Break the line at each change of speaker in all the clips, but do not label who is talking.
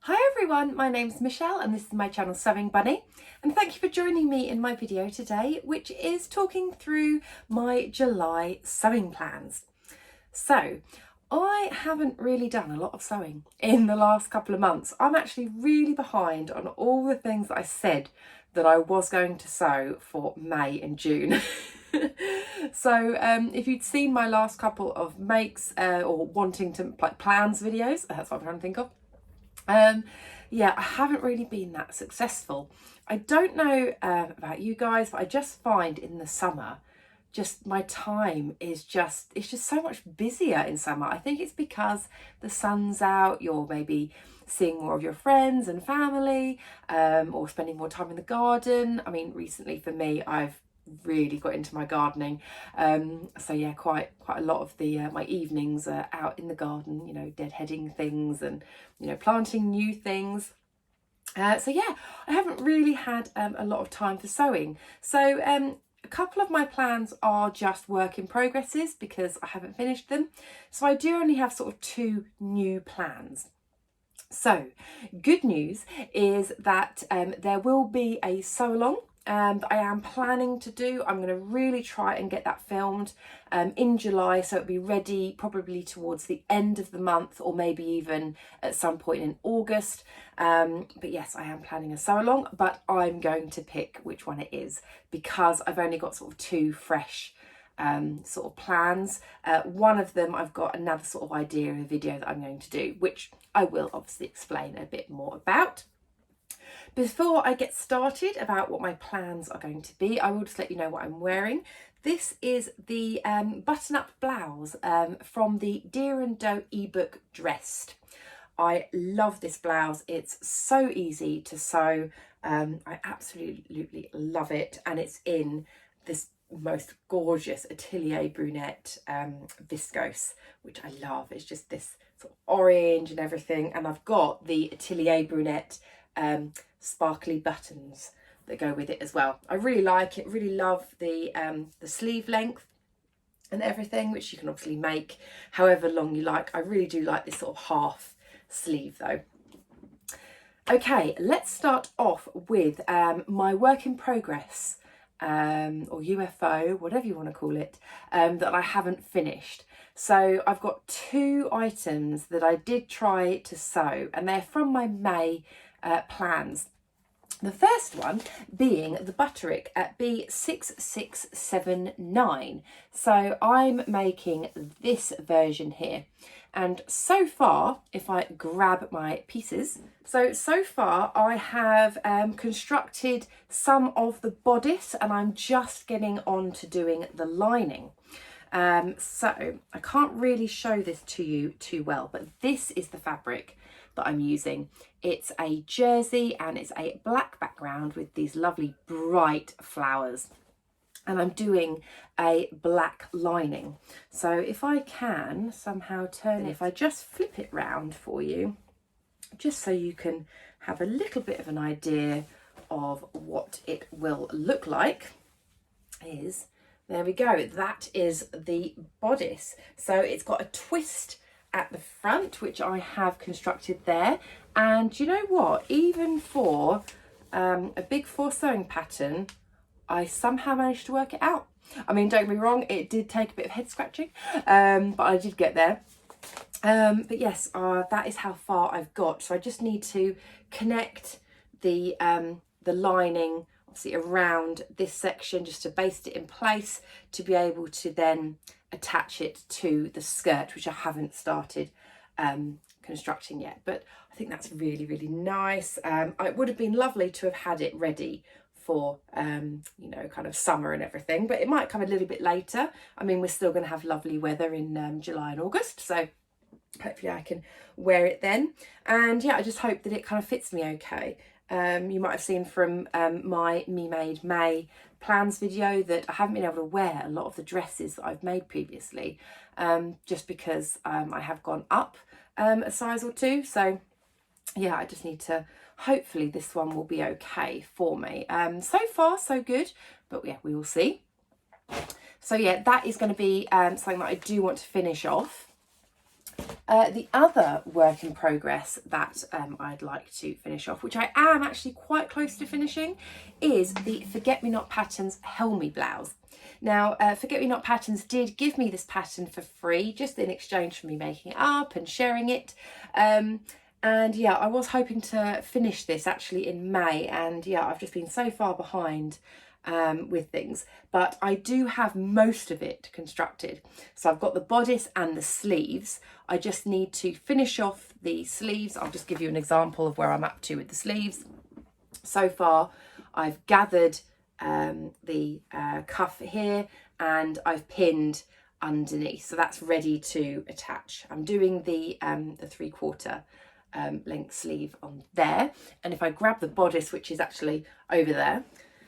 Hi everyone, my name's Michelle and this is my channel Sewing Bunny, and thank you for joining me in my video today, which is talking through my July sewing plans. So I haven't really done a lot of sewing in the last couple of months. I'm actually really behind on all the things that I said that I was going to sew for May and June. So if you'd seen my last couple of makes or wanting to plans videos, that's what I'm trying to think of. Yeah, I haven't really been that successful. I don't know about you guys, but I just find in the summer, just my time is it's just so much busier in summer. I think it's because the sun's out, you're maybe seeing more of your friends and family, or spending more time in the garden. I mean, recently for me, I've really got into my gardening, so yeah, quite a lot of the my evenings are out in the garden, you know, deadheading things and, you know, planting new things. So yeah, I haven't really had a lot of time for sewing. So a couple of my plans are just work in progresses because I haven't finished them. So I do only have sort of 2 new plans. So good news is that there will be a sew along that I am planning to do. I'm going to really try and get that filmed in July, so it'll be ready probably towards the end of the month or maybe even at some point in August. But yes, I am planning a sew along, but I'm going to pick which one it is because I've only got sort of 2 fresh sort of plans. One of them I've got another sort of idea of a video that I'm going to do, which I will obviously explain a bit more about. Before I get started about what my plans are going to be, I will just let you know what I'm wearing. This is the button-up blouse from the Deer and Doe ebook Dressed. I love this blouse. It's so easy to sew. I absolutely love it, and it's in this most gorgeous Atelier brunette viscose, which I love. It's just this sort of orange and everything, and I've got the Atelier brunette sparkly buttons that go with it as well. I really like it. Really love the sleeve length and everything, which you can obviously make however long you like. I really do like this sort of half sleeve though. Okay, let's start off with my work in progress, or UFO, whatever you want to call it, that I haven't finished. So I've got 2 items that I did try to sew, and they're from my May plans. The first one being the Butterick at B6679. So I'm making this version here. And so far, if I grab my pieces, so far I have constructed some of the bodice and I'm just getting on to doing the lining. So I can't really show this to you too well, but this is the fabric that I'm using. It's a jersey and it's a black background with these lovely bright flowers, and I'm doing a black lining. So if I can somehow turn it, if I just flip it round for you, just so you can have a little bit of an idea of what it will look like, is there we go. That is the bodice. So it's got a twist at the front, which I have constructed there. And you know what? Even for a big 4 sewing pattern, I somehow managed to work it out. I mean, don't get me wrong, it did take a bit of head scratching, but I did get there. But yes, that is how far I've got. So I just need to connect the lining obviously around this section just to baste it in place to be able to then attach it to the skirt, which I haven't started constructing yet, but I think that's really nice. It would have been lovely to have had it ready for you know, kind of summer and everything, but it might come a little bit later. I mean, we're still going to have lovely weather in July and August, so hopefully I can wear it then. And yeah, I just hope that it kind of fits me okay. You might have seen from my Me Made May plans video that I haven't been able to wear a lot of the dresses that I've made previously, just because I have gone up a size or 2. So yeah, I just need to, hopefully this one will be okay for me. So far so good, but yeah, we will see. So yeah, that is going to be something that I do want to finish off. The other work in progress that I'd like to finish off, which I am actually quite close to finishing, is the Forget Me Not Patterns Helmy blouse. Now, Forget Me Not Patterns did give me this pattern for free, just in exchange for me making it up and sharing it. And yeah, I was hoping to finish this actually in May, and yeah, I've just been so far behind with things, but I do have most of it constructed. So I've got the bodice and the sleeves. I just need to finish off the sleeves. I'll just give you an example of where I'm up to with the sleeves. So far, I've gathered the cuff here, and I've pinned underneath, so that's ready to attach. I'm doing the 3/4 length sleeve on there, and if I grab the bodice, which is actually over there,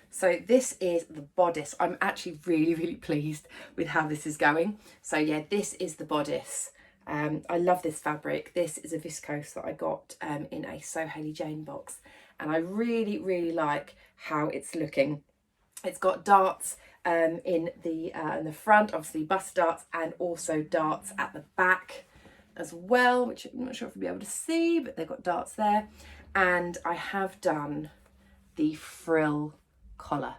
so this is the bodice. I'm actually really pleased with how this is going. So yeah, this is the bodice. I love this fabric. This is a viscose that I got in a So Hayley Jane box, and I really like how it's looking. It's got darts in the front, obviously bust darts, and also darts at the back as well, which I'm not sure if you'll be able to see, but they've got darts there. And I have done the frill collar.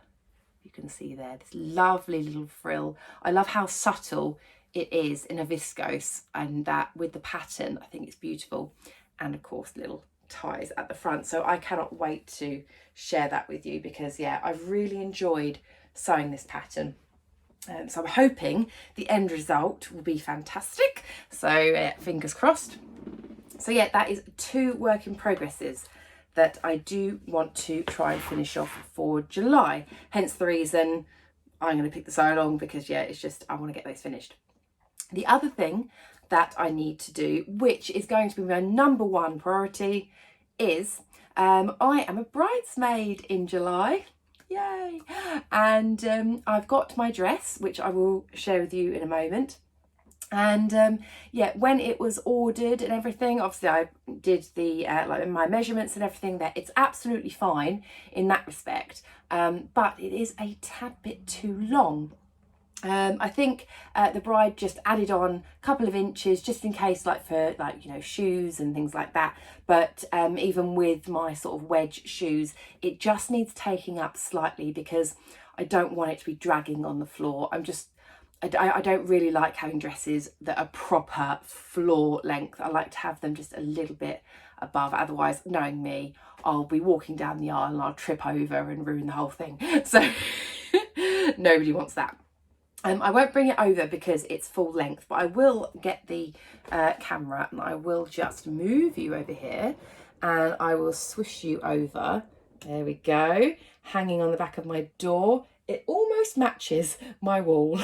You can see there, this lovely little frill. I love how subtle it is in a viscose, and that with the pattern, I think it's beautiful. And of course, little ties at the front. So I cannot wait to share that with you, because yeah, I've really enjoyed sewing this pattern. So I'm hoping the end result will be fantastic. So fingers crossed. So yeah, that is 2 work in progresses that I do want to try and finish off for July. Hence the reason I'm going to pick the sew along, because yeah, it's just I want to get those finished. The other thing that I need to do, which is going to be my #1 priority, is I am a bridesmaid in July. Yay! And I've got my dress, which I will share with you in a moment. And yeah, when it was ordered and everything, obviously I did the like my measurements and everything there. It's absolutely fine in that respect, but it is a tad bit too long. I think the bride just added on a couple of inches just in case, like for shoes and things like that. But even with my sort of wedge shoes, it just needs taking up slightly, because I don't want it to be dragging on the floor. I don't really like having dresses that are proper floor length. I like to have them just a little bit above. Otherwise, knowing me, I'll be walking down the aisle and I'll trip over and ruin the whole thing. So nobody wants that. I won't bring it over because it's full length, but I will get the camera and I will just move you over here, and I will swish you over. There we go, hanging on the back of my door. It almost matches my wall.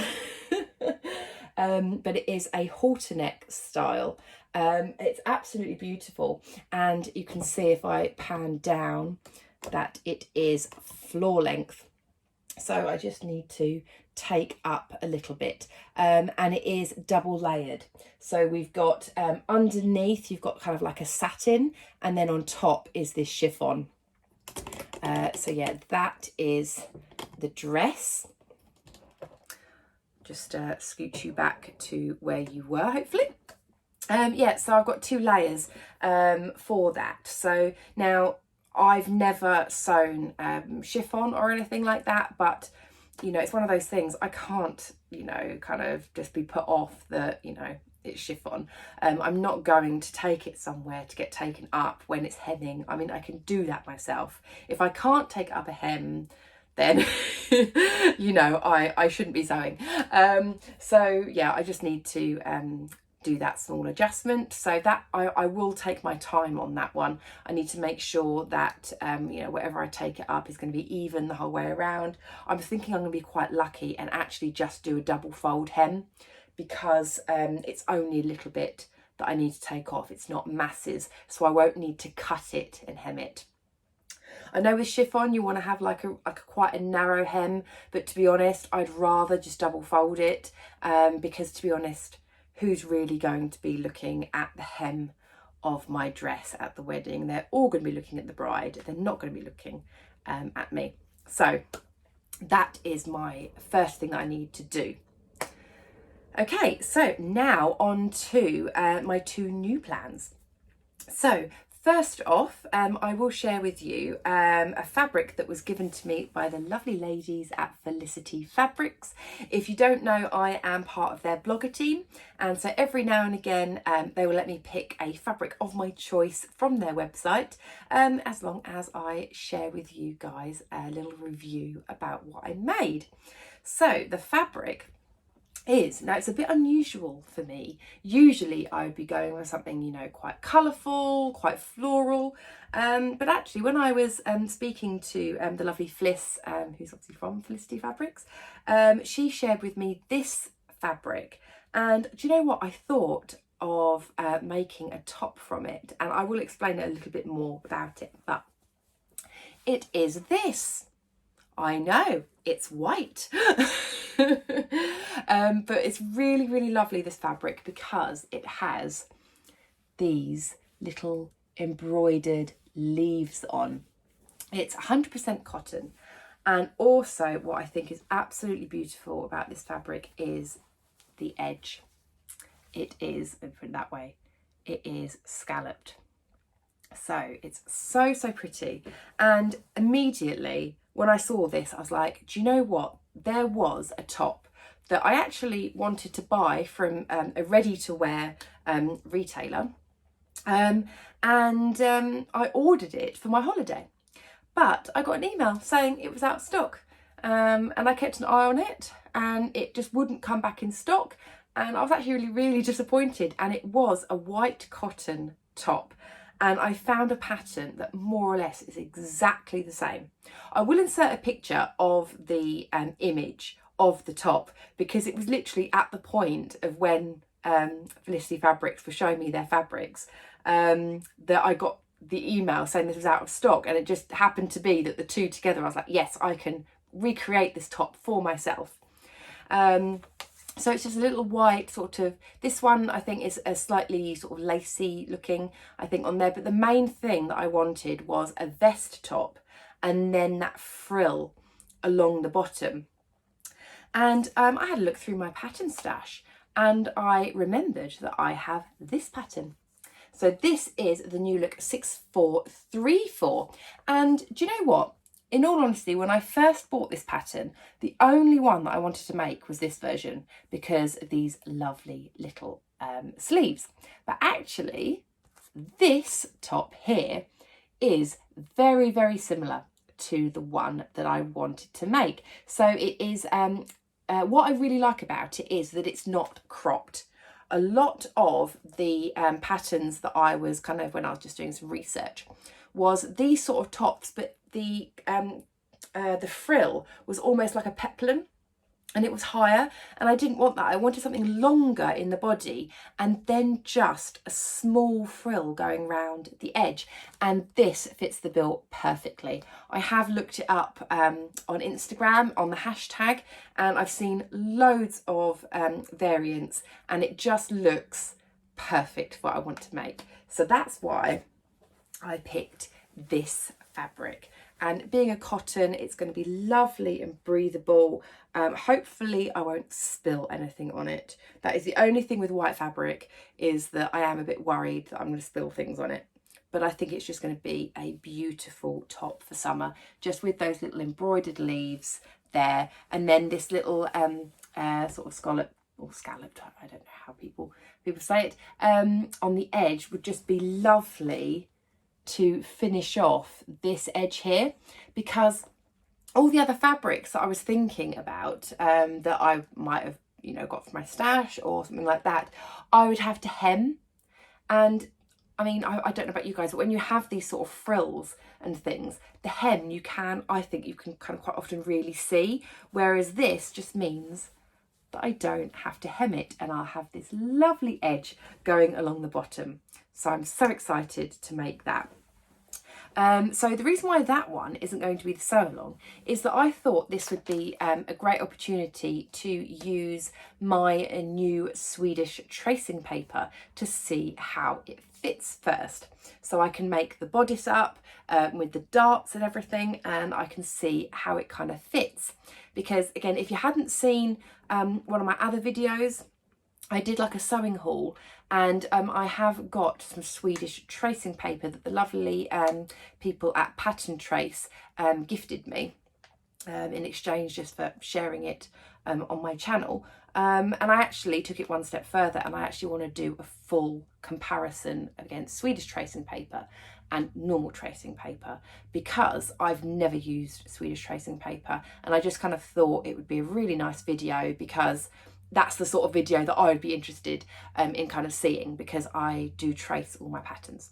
But it is a halter neck style. It's absolutely beautiful, and you can see if I pan down that it is floor length. So I just need to take up a little bit, and it is double layered. So we've got underneath, you've got kind of like a satin, and then on top is this chiffon. So yeah, that is the dress. Just scoot you back to where you were, hopefully. Yeah, so I've got 2 layers for that. So now I've never sewn chiffon or anything like that, but you know, it's one of those things I can't, you know, kind of just be put off that, you know, it's chiffon. I'm not going to take it somewhere to get taken up when it's hemming. I mean, I can do that myself. If I can't take up a hem, then you know, I shouldn't be sewing. So yeah, I just need to do that small adjustment. So that I will take my time on that one. I need to make sure that you know, wherever I take it up is going to be even the whole way around. I'm thinking I'm going to be quite lucky and actually just do a double fold hem, because it's only a little bit that I need to take off. It's not masses, so I won't need to cut it and hem it. I know with chiffon you want to have like a quite a narrow hem, but to be honest, I'd rather just double fold it, because to be honest, who's really going to be looking at the hem of my dress at the wedding? They're all going to be looking at the bride. They're not going to be looking at me. So that is my first thing that I need to do. Okay, so now on to my two new plans. So first off, I will share with you a fabric that was given to me by the lovely ladies at Felicity Fabrics. If you don't know, I am part of their blogger team, and so every now and again they will let me pick a fabric of my choice from their website, as long as I share with you guys a little review about what I made. So the fabric is, now it's a bit unusual for me. Usually I would be going with something, you know, quite colourful, quite floral, but actually when I was speaking to the lovely Fliss, who's obviously from Felicity Fabrics, she shared with me this fabric, and do you know what, I thought of making a top from it, and I will explain a little bit more about it, but it is this. I know, it's white. But it's really, really lovely, this fabric, because it has these little embroidered leaves on. It's 100% cotton. And also what I think is absolutely beautiful about this fabric is the edge. It is, let me put it that way, it is scalloped. So it's so, so pretty. And immediately when I saw this, I was like, do you know what? There was a top that I actually wanted to buy from a ready-to-wear retailer. And I ordered it for my holiday. But I got an email saying it was out of stock. And I kept an eye on it and it just wouldn't come back in stock. And I was actually really, really disappointed. And it was a white cotton top. And I found a pattern that more or less is exactly the same. I will insert a picture of the image of the top, because it was literally at the point of when Felicity Fabrics were showing me their fabrics that I got the email saying this was out of stock, and it just happened to be that the two together, I was like, yes, I can recreate this top for myself. So it's just a little white sort of, this one I think is a slightly sort of lacy looking, I think, on there. But the main thing that I wanted was a vest top and then that frill along the bottom. And I had a look through my pattern stash and I remembered that I have this pattern. So this is the New Look 6434. And do you know what? In all honesty, when I first bought this pattern, the only one that I wanted to make was this version because of these lovely little sleeves. But actually, this top here is very, very similar to the one that I wanted to make. So it is, what I really like about it is that it's not cropped. A lot of the patterns that I was kind of, when I was just doing some research, was these sort of tops, but the frill was almost like a peplum and it was higher, and I didn't want that. I wanted something longer in the body and then just a small frill going round the edge, and this fits the bill perfectly. I have looked it up on Instagram on the hashtag, and I've seen loads of variants, and it just looks perfect for what I want to make. So that's why I picked this fabric. And being a cotton, it's going to be lovely and breathable. Hopefully I won't spill anything on it. That is the only thing with white fabric, is that I am a bit worried that I'm going to spill things on it. But I think it's just going to be a beautiful top for summer, just with those little embroidered leaves there. And then this little sort of scallop, or scalloped, I don't know how people say it, on the edge would just be lovely to finish off this edge here, because all the other fabrics that I was thinking about that I might have, you know, got from my stash or something like that, I would have to hem. And I mean, I don't know about you guys, but when you have these sort of frills and things, the hem I think you can kind of quite often really see, whereas this just means that I don't have to hem it, and I'll have this lovely edge going along the bottom. So I'm so excited to make that. So the reason why that one isn't going to be the sew along is that I thought this would be a great opportunity to use my new Swedish tracing paper to see how it fits first. So I can make the bodice up with the darts and everything, and I can see how it kind of fits. Because again, if you hadn't seen one of my other videos, I did like a sewing haul, and I have got some Swedish tracing paper that the lovely people at Pattern Trace gifted me in exchange just for sharing it on my channel. And I actually took it one step further, and I actually want to do a full comparison against Swedish tracing paper and normal tracing paper, because I've never used Swedish tracing paper, and I just kind of thought it would be a really nice video, because that's the sort of video that I would be interested in kind of seeing, because I do trace all my patterns.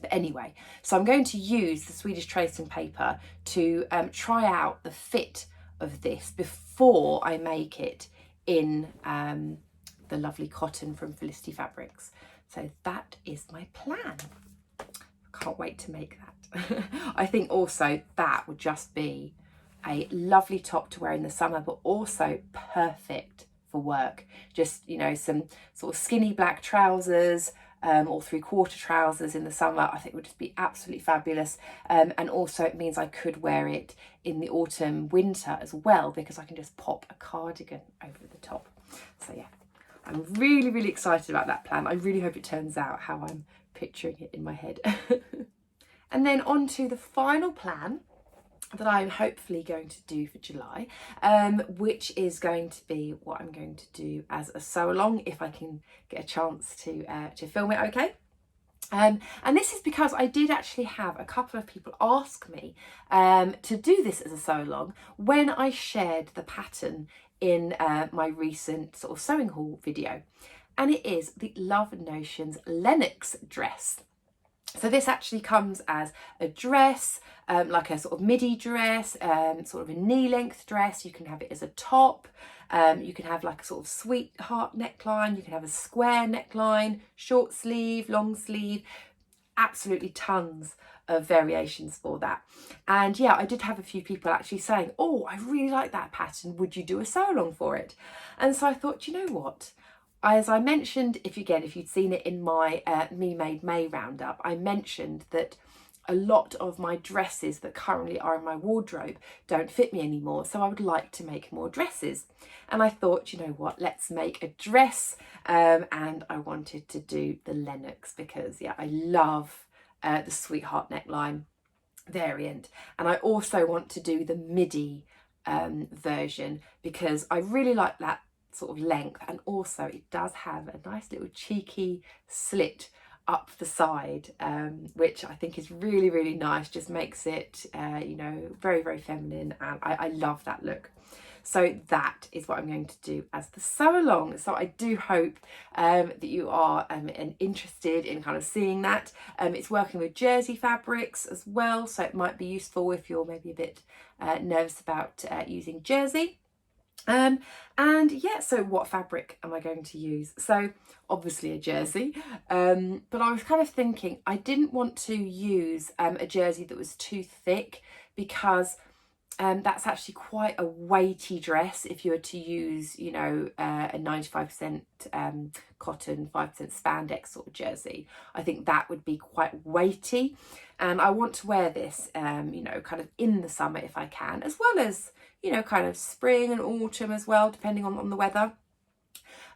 But anyway, so I'm going to use the Swedish tracing paper to try out the fit of this before I make it in the lovely cotton from Felicity Fabrics. So that is my plan. Can't wait to make that. I think also that would just be a lovely top to wear in the summer, but also perfect for work. Just, you know, some sort of skinny black trousers, or 3/4 trousers in the summer, I think would just be absolutely fabulous. And also it means I could wear it in the autumn, winter as well, because I can just pop a cardigan over the top. So yeah, I'm really, really excited about that plan. I really hope it turns out how I'm picturing it in my head. And then on to the final plan that I'm hopefully going to do for July, which is going to be what I'm going to do as a sew along, if I can get a chance to film it okay. And this is because I did actually have a couple of people ask me to do this as a sew along when I shared the pattern in my recent sort of sewing haul video, and it is the Love Notions Lennox dress. So this actually comes as a dress, like a sort of midi dress, sort of a knee length dress. You can have it as a top. You can have like a sort of sweetheart neckline. You can have a square neckline, short sleeve, long sleeve, absolutely tons of variations for that. And yeah, I did have a few people actually saying, oh, I really like that pattern. Would you do a sew along for it? And so I thought, you know what? As I mentioned, if you'd seen it in my Me Made May roundup, I mentioned that a lot of my dresses that currently are in my wardrobe don't fit me anymore, so I would like to make more dresses. And I thought, you know what, let's make a dress, and I wanted to do the Lennox because, yeah, I love the sweetheart neckline variant, and I also want to do the midi version because I really like that sort of length, and also it does have a nice little cheeky slit up the side, which I think is really, really nice. Just makes it you know, very, very feminine, and I love that look. So that is what I'm going to do as the sew along. So I do hope that you are interested in kind of seeing that. It's working with jersey fabrics as well, so it might be useful if you're maybe a bit nervous about using jersey. And yeah, so what fabric am I going to use? So obviously a jersey, but I was kind of thinking I didn't want to use a jersey that was too thick, because that's actually quite a weighty dress if you were to use, you know, a 95% cotton, 5% spandex sort of jersey. I think that would be quite weighty, and I want to wear this, you know, kind of in the summer if I can, as well as, you know, kind of spring and autumn as well, depending on the weather.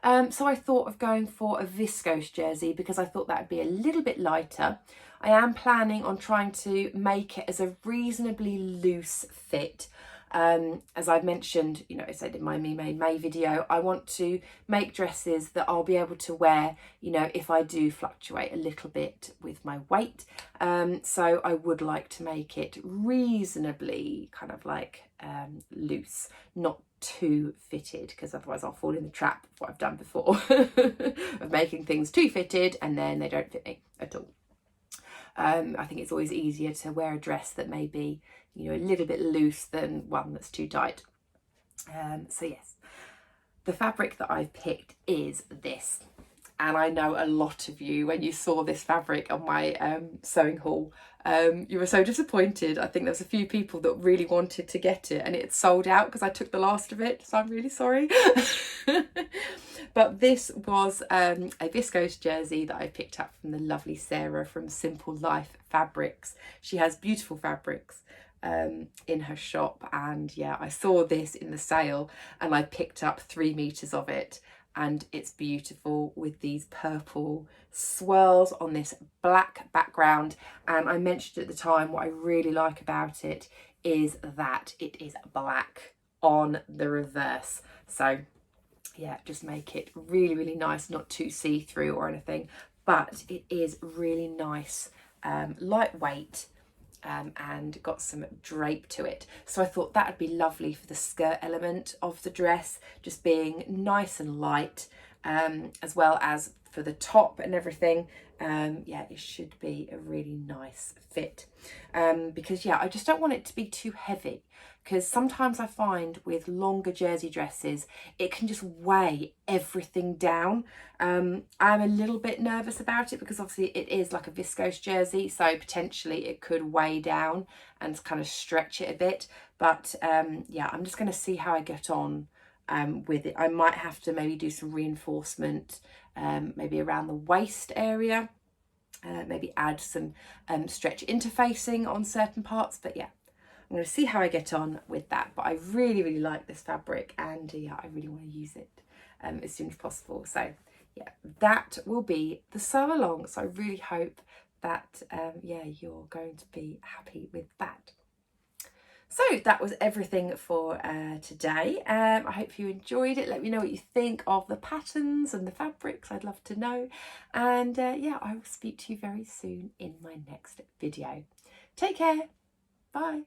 So I thought of going for a viscose jersey because I thought that would be a little bit lighter. I am planning on trying to make it as a reasonably loose fit. As I've mentioned, you know, I said in my Me Made May video, I want to make dresses that I'll be able to wear, you know, if I do fluctuate a little bit with my weight. So I would like to make it reasonably kind of like loose, not too fitted, because otherwise I'll fall in the trap of what I've done before of making things too fitted and then they don't fit me at all. I think it's always easier to wear a dress that may be, you know, a little bit loose than one that's too tight. So yes, the fabric that I've picked is this. And I know a lot of you, when you saw this fabric on my sewing haul, you were so disappointed. I think there was a few people that really wanted to get it and it sold out because I took the last of it. So I'm really sorry. But this was a viscose jersey that I picked up from the lovely Sarah from Simple Life Fabrics. She has beautiful fabrics in her shop, and yeah, I saw this in the sale and I picked up 3 meters of it. and it's beautiful with these purple swirls on this black background. And I mentioned at the time what I really like about it is that it is black on the reverse. So yeah, just make it really, really nice, not too see-through or anything, but it is really nice, lightweight, and got some drape to it. So I thought that would be lovely for the skirt element of the dress, just being nice and light, as well as for the top and everything. Yeah, it should be a really nice fit, because yeah, I just don't want it to be too heavy, because sometimes I find with longer jersey dresses it can just weigh everything down. I'm a little bit nervous about it because obviously it is like a viscose jersey, so potentially it could weigh down and kind of stretch it a bit. But yeah, I'm just going to see how I get on with it. I might have to maybe do some reinforcement, maybe around the waist area, maybe add some stretch interfacing on certain parts. But yeah, I'm going to see how I get on with that. But I really, really like this fabric, and yeah, I really want to use it as soon as possible. So yeah, that will be the sew along. So I really hope that yeah, you're going to be happy with that. So that was everything for today. I hope you enjoyed it. Let me know what you think of the patterns and the fabrics. I'd love to know. And yeah, I will speak to you very soon in my next video. Take care. Bye.